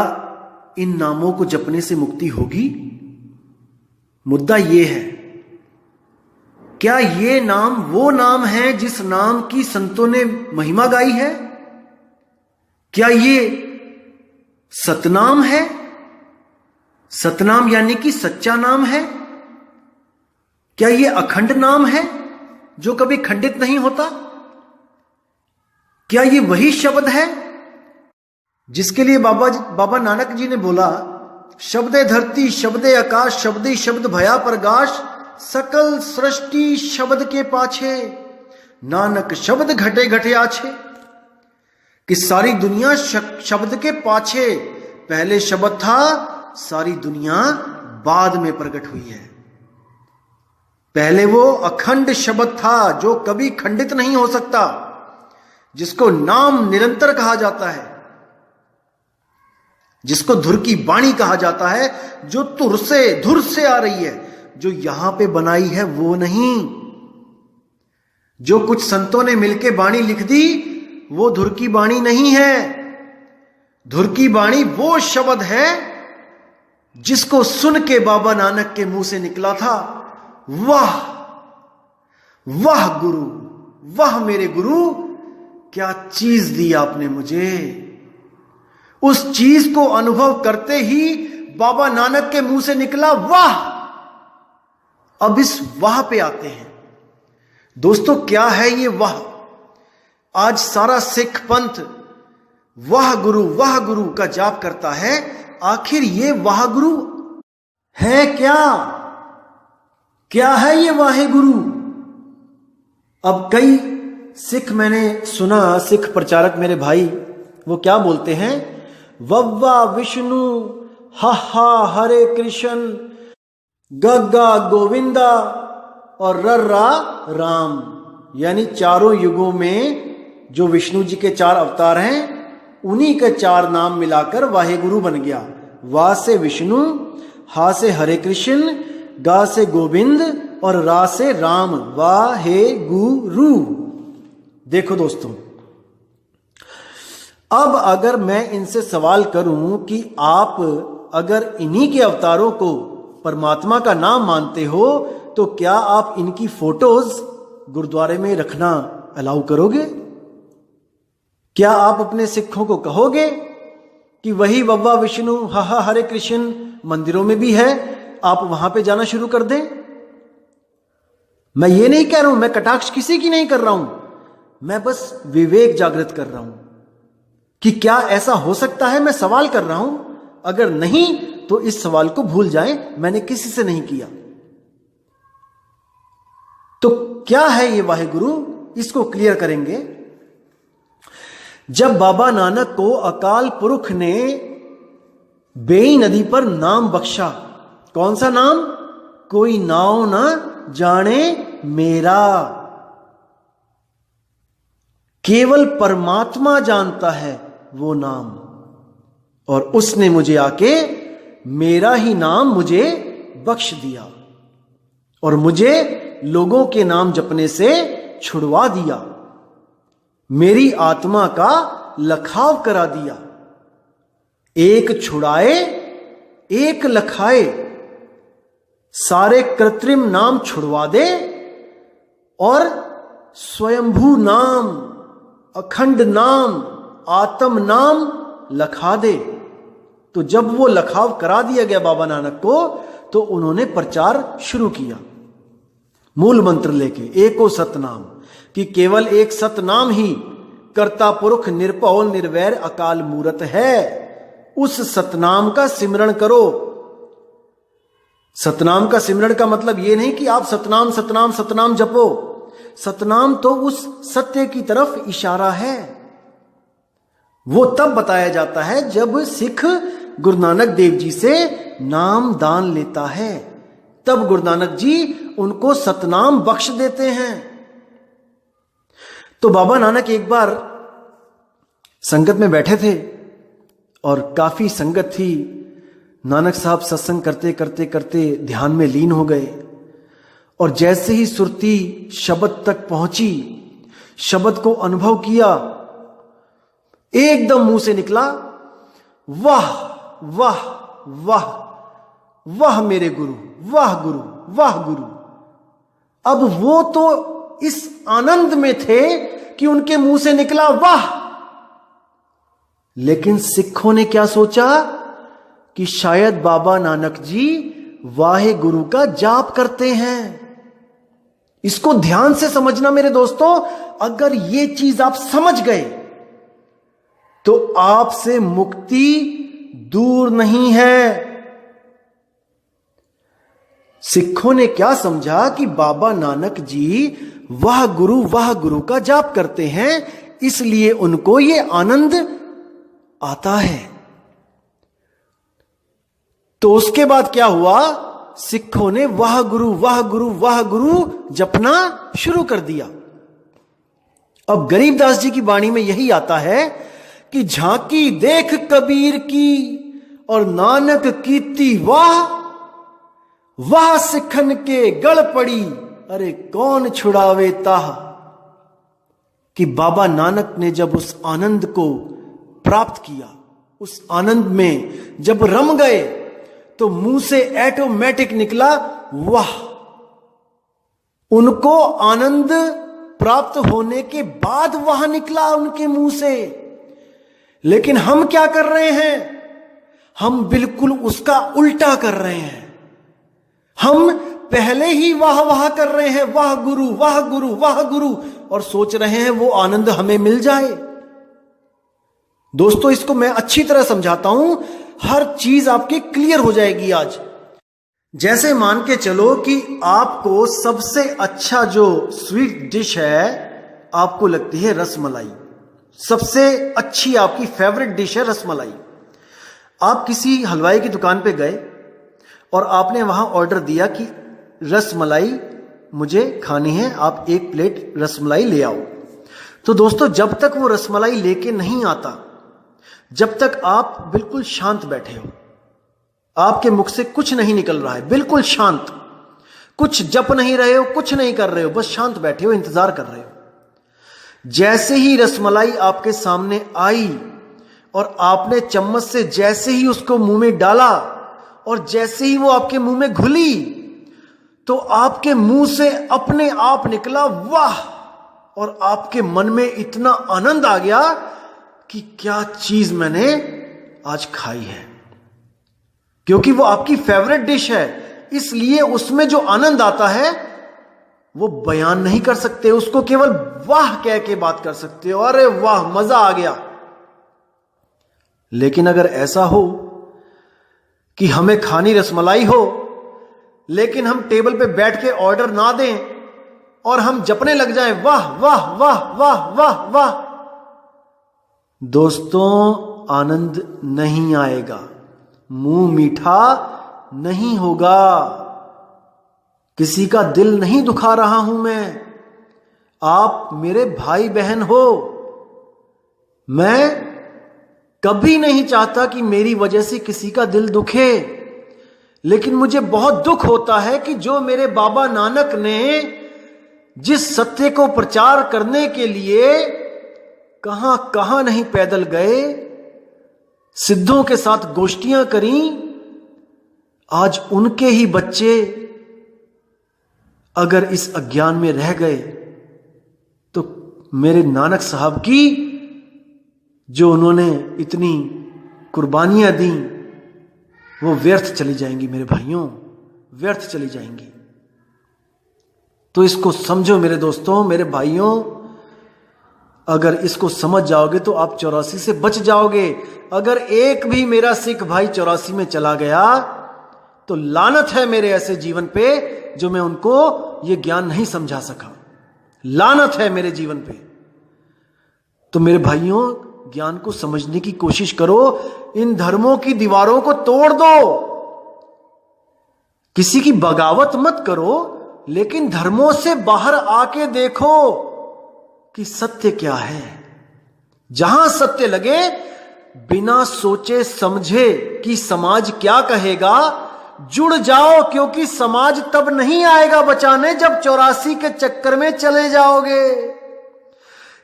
इन नामों को जपने से मुक्ति होगी? मुद्दा यह है, क्या ये नाम वो नाम है जिस नाम की संतों ने महिमा गाई है? क्या ये सतनाम है? सतनाम यानी कि सच्चा नाम है? क्या ये अखंड नाम है जो कभी खंडित नहीं होता? क्या ये वही शब्द है जिसके लिए बाबा नानक जी ने बोला, शब्दे धरती शब्दे आकाश शब्दे शब्द भया प्रगाश, सकल सृष्टि शब्द के पाछे नानक शब्द घटे घटे आछे। कि सारी दुनिया शब्द के पाछे, पहले शब्द था, सारी दुनिया बाद में प्रकट हुई है। पहले वो अखंड शब्द था जो कभी खंडित नहीं हो सकता, जिसको नाम निरंतर कहा जाता है, जिसको धुर की बाणी कहा जाता है, जो धुर से आ रही है, जो यहां पे बनाई है वो नहीं। जो कुछ संतों ने मिलके बाणी लिख दी वो धुर की बाणी नहीं है। धुर की बाणी वो शब्द है जिसको सुन के बाबा नानक के मुंह से निकला था, वाह वाह गुरु, वाह मेरे गुरु, क्या चीज दी आपने मुझे। उस चीज को अनुभव करते ही बाबा नानक के मुंह से निकला वाह। अब इस वाह पे आते हैं दोस्तों, क्या है ये वाह। आज सारा सिख पंथ वाह गुरु का जाप करता है। आखिर ये वाह गुरु है क्या? क्या है ये वाहे गुरु? अब कई सिख मैंने सुना, सिख प्रचारक मेरे भाई, वो क्या बोलते हैं, वव्वा विष्णु, हा हा हरे कृष्ण, गग्गा गोविंदा और रर्रा राम। यानी चारों युगों में जो विष्णु जी के 4 अवतार हैं उन्हीं के 4 नाम मिलाकर वाहे गुरु बन गया। वा से विष्णु, हा से हरे कृष्ण, गा से गोविंद और रा से राम, वाहे गुरु। देखो दोस्तों, अब अगर मैं इनसे सवाल करूं कि आप अगर इन्हीं के अवतारों को परमात्मा का नाम मानते हो तो क्या आप इनकी फोटोज गुरुद्वारे में रखना अलाउ करोगे? क्या आप अपने सिखों को कहोगे कि वही वव्वा विष्णु हा हरे कृष्ण मंदिरों में भी है, आप वहां पे जाना शुरू कर दें? मैं ये नहीं कह रहा हूं, मैं कटाक्ष किसी की नहीं कर रहा हूं, मैं बस विवेक जागृत कर रहा हूं कि क्या ऐसा हो सकता है। मैं सवाल कर रहा हूं, अगर नहीं तो इस सवाल को भूल जाएं, मैंने किसी से नहीं किया। तो क्या है ये वाहे गुरु, इसको क्लियर करेंगे। जब बाबा नानक को अकाल पुरख ने बेई नदी पर नाम बख्शा, कौन सा नाम? कोई नाव ना जाने मेरा, केवल परमात्मा जानता है वो नाम। और उसने मुझे आके मेरा ही नाम मुझे बख्श दिया और मुझे लोगों के नाम जपने से छुड़वा दिया, मेरी आत्मा का लखाव करा दिया। एक छुड़ाए एक लखाए, सारे कृत्रिम नाम छुड़वा दे और स्वयंभू नाम, अखंड नाम, आत्म नाम लखा दे। तो जब वो लखाव करा दिया गया बाबा नानक को, तो उन्होंने प्रचार शुरू किया मूल मंत्र लेके, एको सतनाम, कि केवल एक सतनाम ही कर्ता पुरुष निरपौ निर्वैर अकाल मूरत है। उस सतनाम का सिमरण करो। सतनाम का सिमरण का मतलब यह नहीं कि आप सतनाम सतनाम सतनाम जपो। सतनाम तो उस सत्य की तरफ इशारा है। वो तब बताया जाता है जब सिख गुरु नानक देव जी से नाम दान लेता है, तब गुरु नानक जी उनको सतनाम बख्श देते हैं। तो बाबा नानक एक बार संगत में बैठे थे और काफी संगत थी। नानक साहब सत्संग करते करते करते ध्यान में लीन हो गए और जैसे ही सुरती शब्द तक पहुंची, शब्द को अनुभव किया, एकदम मुंह से निकला, वाह वाह वाह वाह मेरे गुरु, वाह गुरु, वाह गुरु। अब वो तो इस आनंद में थे कि उनके मुंह से निकला वाह। लेकिन सिखों ने क्या सोचा कि शायद बाबा नानक जी वाहे गुरु का जाप करते हैं। इसको ध्यान से समझना मेरे दोस्तों। अगर ये चीज आप समझ गए तो आपसे मुक्ति दूर नहीं है। सिखों ने क्या समझा कि बाबा नानक जी वाह गुरु का जाप करते हैं, इसलिए उनको ये आनंद आता है। तो उसके बाद क्या हुआ, सिखों ने वाह गुरु जपना शुरू कर दिया। अब गरीबदास जी की वाणी में यही आता है कि झांकी देख कबीर की और नानक कीती वाह, वाह सिखन के गल पड़ी, अरे कौन छुड़ावे ताह। कि बाबा नानक ने जब उस आनंद को प्राप्त किया, उस आनंद में जब रम गए, तो मुंह से ऑटोमेटिक निकला वाह। उनको आनंद प्राप्त होने के बाद वाह निकला उनके मुंह से। लेकिन हम क्या कर रहे हैं? हम बिल्कुल उसका उल्टा कर रहे हैं। हम पहले ही वाह वाह कर रहे हैं, वाह गुरु वाह गुरु वाह गुरु, और सोच रहे हैं वो आनंद हमें मिल जाए। दोस्तों, इसको मैं अच्छी तरह समझाता हूं, हर चीज आपकी क्लियर हो जाएगी आज। जैसे मान के चलो कि आपको सबसे अच्छा जो स्वीट डिश है आपको लगती है रसमलाई। सबसे अच्छी आपकी फेवरेट डिश है रसमलाई। आप किसी हलवाई की दुकान पे गए और आपने वहां ऑर्डर दिया कि रसमलाई मुझे खानी है, आप 1 प्लेट रसमलाई ले आओ। तो दोस्तों, जब तक वो रसमलाई लेके नहीं आता, जब तक आप बिल्कुल शांत बैठे हो, आपके मुख से कुछ नहीं निकल रहा है, बिल्कुल शांत, कुछ जप नहीं रहे हो, कुछ नहीं कर रहे हो, बस शांत बैठे हो, इंतजार कर रहे हो। जैसे ही रसमलाई आपके सामने आई और आपने चम्मच से जैसे ही उसको मुंह में डाला और जैसे ही वो आपके मुंह में घुली, तो आपके मुंह से अपने आप निकला वाह, और आपके मन में इतना आनंद आ गया कि क्या चीज मैंने आज खाई है। क्योंकि वो आपकी फेवरेट डिश है, इसलिए उसमें जो आनंद आता है वो बयान नहीं कर सकते, उसको केवल वाह कह के बात कर सकते हो, अरे वाह मजा आ गया। लेकिन अगर ऐसा हो कि हमें खानी रसमलाई हो, लेकिन हम टेबल पे बैठ के ऑर्डर ना दें और हम जपने लग जाएं वाह वाह वाह वाह वाह वाह, दोस्तों आनंद नहीं आएगा, मुंह मीठा नहीं होगा। किसी का दिल नहीं दुखा रहा हूं मैं, आप मेरे भाई बहन हो। मैं कभी नहीं चाहता कि मेरी वजह से किसी का दिल दुखे, लेकिन मुझे बहुत दुख होता है कि जो मेरे बाबा नानक ने जिस सत्य को प्रचार करने के लिए कहां कहां नहीं पैदल गए, सिद्धों के साथ गोष्ठियां करी, आज उनके ही बच्चे अगर इस अज्ञान में रह गए तो मेरे नानक साहब की जो उन्होंने इतनी कुर्बानियां दी वो व्यर्थ चली जाएंगी मेरे भाइयों, व्यर्थ चली जाएंगी। तो इसको समझो मेरे दोस्तों, मेरे भाइयों, अगर इसको समझ जाओगे तो आप 84 से बच जाओगे। अगर एक भी मेरा सिख भाई 84 में चला गया तो लानत है मेरे ऐसे जीवन पे जो मैं उनको ये ज्ञान नहीं समझा सका, लानत है मेरे जीवन पे। तो मेरे भाइयों, ज्ञान को समझने की कोशिश करो, इन धर्मों की दीवारों को तोड़ दो, किसी की बगावत मत करो, लेकिन धर्मों से बाहर आके देखो कि सत्य क्या है। जहां सत्य लगे, बिना सोचे समझे कि समाज क्या कहेगा, जुड़ जाओ, क्योंकि समाज तब नहीं आएगा बचाने जब 84 के चक्कर में चले जाओगे।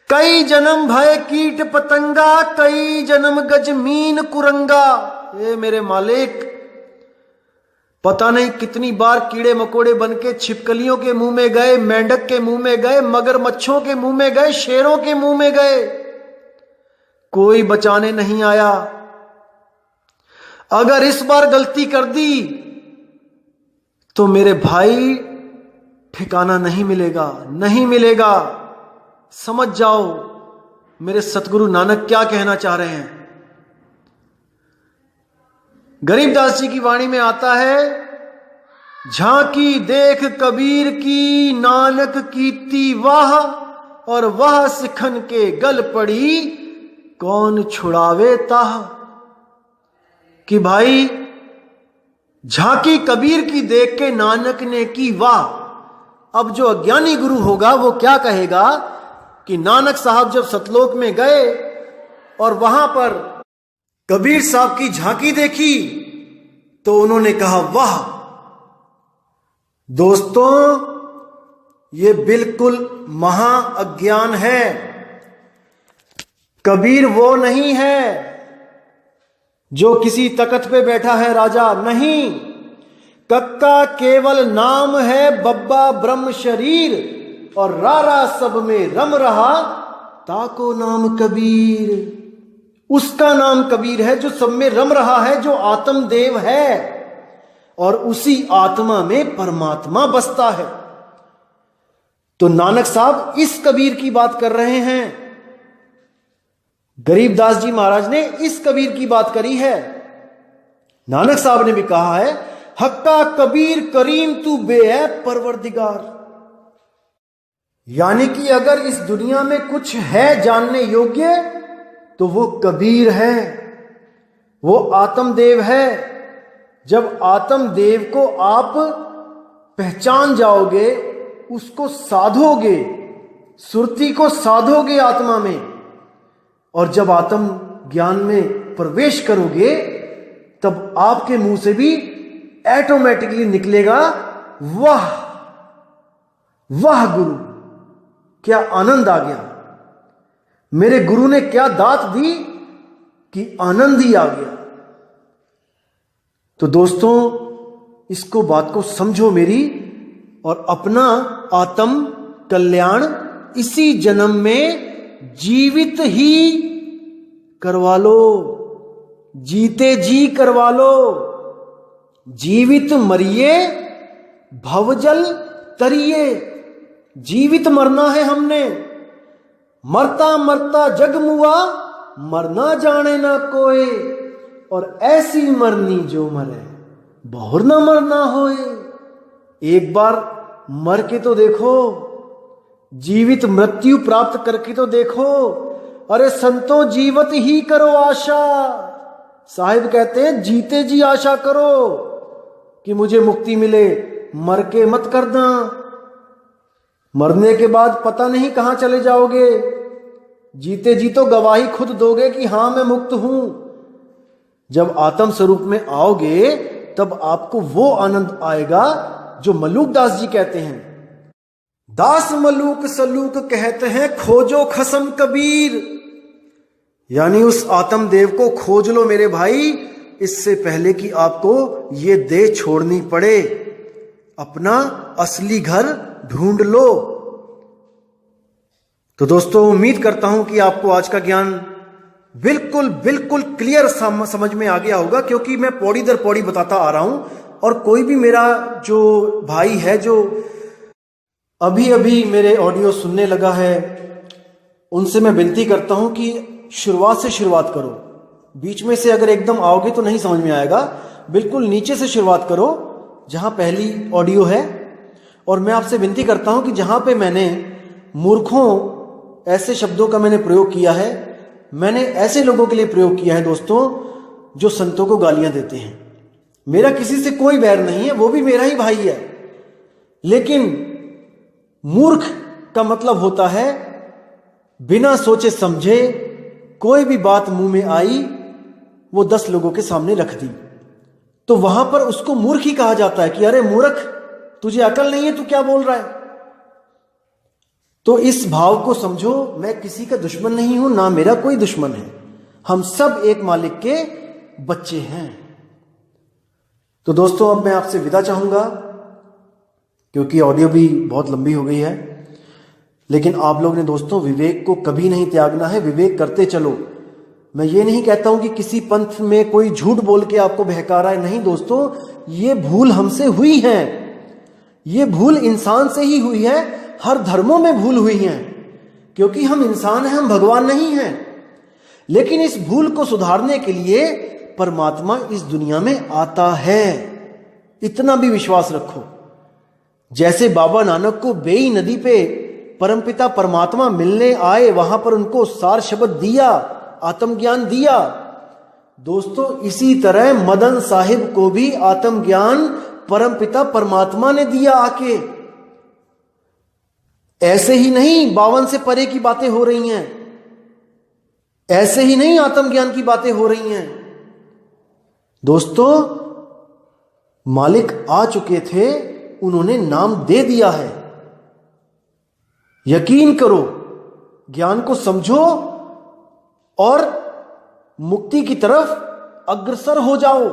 कई जन्म भय कीट पतंगा, कई जन्म गजमीन कुरंगा। ये मेरे मालिक, पता नहीं कितनी बार कीड़े मकोड़े बन के छिपकलियों के मुंह में गए, मेंढक के मुंह में गए, मगरमच्छों के मुंह में गए, शेरों के मुंह में गए, कोई बचाने नहीं आया। अगर इस बार गलती कर दी तो मेरे भाई ठिकाना नहीं मिलेगा, नहीं मिलेगा। समझ जाओ मेरे सतगुरु नानक क्या कहना चाह रहे हैं। गरीबदास जी की वाणी में आता है, झांकी देख कबीर की, नानक कीती वाह, और वाह सिखन के गल पड़ी, कौन छुड़ावे ताह। कि भाई झांकी कबीर की देख के नानक ने की वाह। अब जो अज्ञानी गुरु होगा वो क्या कहेगा कि नानक साहब जब सतलोक में गए और वहां पर कबीर साहब की झांकी देखी तो उन्होंने कहा, वाह दोस्तों, ये बिल्कुल महा अज्ञान है। कबीर वो नहीं है जो किसी तख्त पे बैठा है राजा, नहीं। कक्का केवल नाम है, बब्बा ब्रह्म शरीर, और रारा सब में रम रहा, ताको नाम कबीर। उसका नाम कबीर है जो सब में रम रहा है, जो आत्मदेव है, और उसी आत्मा में परमात्मा बसता है। तो नानक साहब इस कबीर की बात कर रहे हैं। गरीबदास जी महाराज ने इस कबीर की बात करी है। नानक साहब ने भी कहा है, हक्का कबीर करीम तू बेऐब परवरदिगार। यानी कि अगर इस दुनिया में कुछ है जानने योग्य तो वो कबीर है, वो आत्मदेव है। जब आत्मदेव को आप पहचान जाओगे, उसको साधोगे, सुरती को साधोगे आत्मा में, और जब आत्म ज्ञान में प्रवेश करोगे, तब आपके मुंह से भी ऑटोमेटिकली निकलेगा, वाह वाह गुरु, क्या आनंद आ गया, मेरे गुरु ने क्या दात दी कि आनंद ही आ गया। तो दोस्तों, इसको बात को समझो मेरी, और अपना आत्म कल्याण इसी जन्म में जीवित ही करवा लो, जीते जी करवा लो। जीवित मरिए भवजल तरिए, जीवित मरना है हमने। मरता मरता जग मुआ, मरना जाने ना कोई, और ऐसी मरनी जो मरे बहुर ना मरना होए। एक बार मर के तो देखो, जीवित मृत्यु प्राप्त करके तो देखो। अरे संतों, जीवत ही करो आशा। साहिब कहते हैं, जीते जी आशा करो कि मुझे मुक्ति मिले, मर के मत करना। मरने के बाद पता नहीं कहां चले जाओगे। जीते जी तो गवाही खुद दोगे कि हां मैं मुक्त हूं। जब आत्म स्वरूप में आओगे, तब आपको वो आनंद आएगा जो मलूक दास जी कहते हैं। दास मलूक सलूक कहते हैं, खोजो खसम कबीर। यानी उस आत्मदेव को खोज लो मेरे भाई, इससे पहले कि आपको ये देह छोड़नी पड़े। अपना असली घर ढूंढ लो। तो दोस्तों, उम्मीद करता हूं कि आपको आज का ज्ञान बिल्कुल बिल्कुल क्लियर समझ में आ गया होगा, क्योंकि मैं पौड़ी दर पौड़ी बताता आ रहा हूं। और कोई भी मेरा जो भाई है जो अभी अभी मेरे ऑडियो सुनने लगा है, उनसे मैं विनती करता हूं कि शुरुआत से शुरुआत करो। बीच में से अगर एकदम आओगे तो नहीं समझ में आएगा। बिल्कुल नीचे से शुरुआत करो, जहां पहली ऑडियो है। और मैं आपसे विनती करता हूं कि जहां पे मैंने मूर्खों ऐसे शब्दों का मैंने प्रयोग किया है, मैंने ऐसे लोगों के लिए प्रयोग किया है दोस्तों, जो संतों को गालियां देते हैं। मेरा किसी से कोई बैर नहीं है, वो भी मेरा ही भाई है। लेकिन मूर्ख का मतलब होता है बिना सोचे समझे कोई भी बात मुंह में आई, वो 10 लोगों के सामने रख दी, तो वहां पर उसको मूर्ख ही कहा जाता है कि अरे मूर्ख, तुझे अकल नहीं है, तू क्या बोल रहा है। तो इस भाव को समझो, मैं किसी का दुश्मन नहीं हूं, ना मेरा कोई दुश्मन है। हम सब एक मालिक के बच्चे हैं। तो दोस्तों, अब मैं आपसे विदा चाहूंगा, क्योंकि ऑडियो भी बहुत लंबी हो गई है। लेकिन आप लोग ने दोस्तों विवेक को कभी नहीं त्यागना है, विवेक करते चलो। मैं ये नहीं कहता हूं कि किसी पंथ में कोई झूठ बोल के आपको बहका रहा है, नहीं दोस्तों, ये भूल हमसे हुई है। ये भूल इंसान से ही हुई है, हर धर्मों में भूल हुई है, क्योंकि हम इंसान हैं, हम भगवान नहीं हैं। लेकिन इस भूल को सुधारने के लिए परमात्मा इस दुनिया में आता है, इतना भी विश्वास रखो। जैसे बाबा नानक को बेई नदी पे परमपिता परमात्मा मिलने आए, वहां पर उनको सार शब्द दिया, आत्मज्ञान दिया। दोस्तों, इसी तरह मदन साहिब को भी आत्मज्ञान परमपिता परमात्मा ने दिया आके। ऐसे ही नहीं 52 से परे की बातें हो रही हैं, ऐसे ही नहीं आत्मज्ञान की बातें हो रही हैं। दोस्तों, मालिक आ चुके थे, उन्होंने नाम दे दिया है। यकीन करो, ज्ञान को समझो और मुक्ति की तरफ अग्रसर हो जाओ।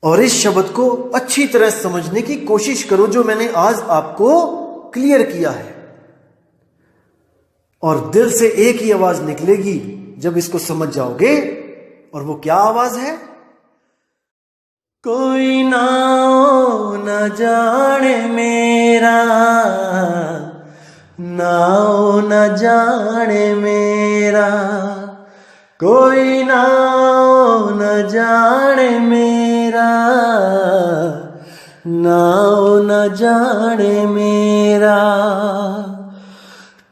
और इस शब्द को अच्छी तरह समझने की कोशिश करो जो मैंने आज आपको क्लियर किया है। और दिल से एक ही आवाज निकलेगी जब इसको समझ जाओगे, और वो क्या आवाज है? कोई नाओ न जाने मेरा, नाओ न जाने मेरा, कोई नाओ न जाने मेरा, नाओ न जाने मेरा।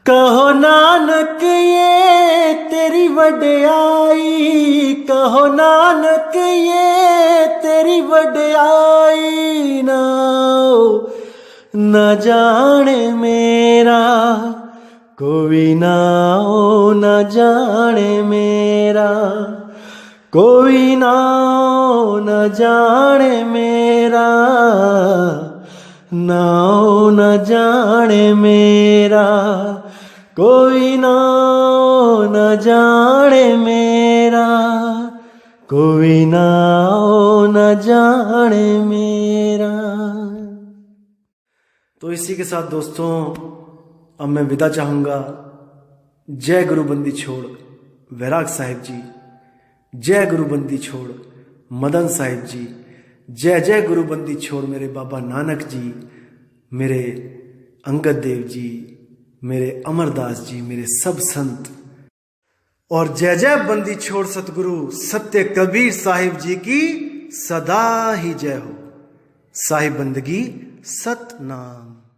कहो नानक ये तेरी वड्याई, कहो नानक ये तेरी वड्याई, नाओ न जाने मेरा, कोई नाओ न जाने मेरा, कोई नाओ न जाने मेरा, नाओ न जाने मेरा, कोई नाओ न जाने मेरा, कोई नाओ न जाने मेरा। तो इसी के साथ दोस्तों, अब मैं विदा चाहूंगा। जय गुरु बंदी छोड़ वैराग साहिब जी, जय गुरु बंदी छोड़ मदन साहिब जी, जय जय गुरु बंदी छोड़ मेरे बाबा नानक जी, मेरे अंगद देव जी, मेरे अमरदास जी, मेरे सब संत। और जय जय बंदी छोड़ सतगुरु सत्य कबीर साहिब जी की सदा ही जय हो। साहिब बंदगी सतनाम।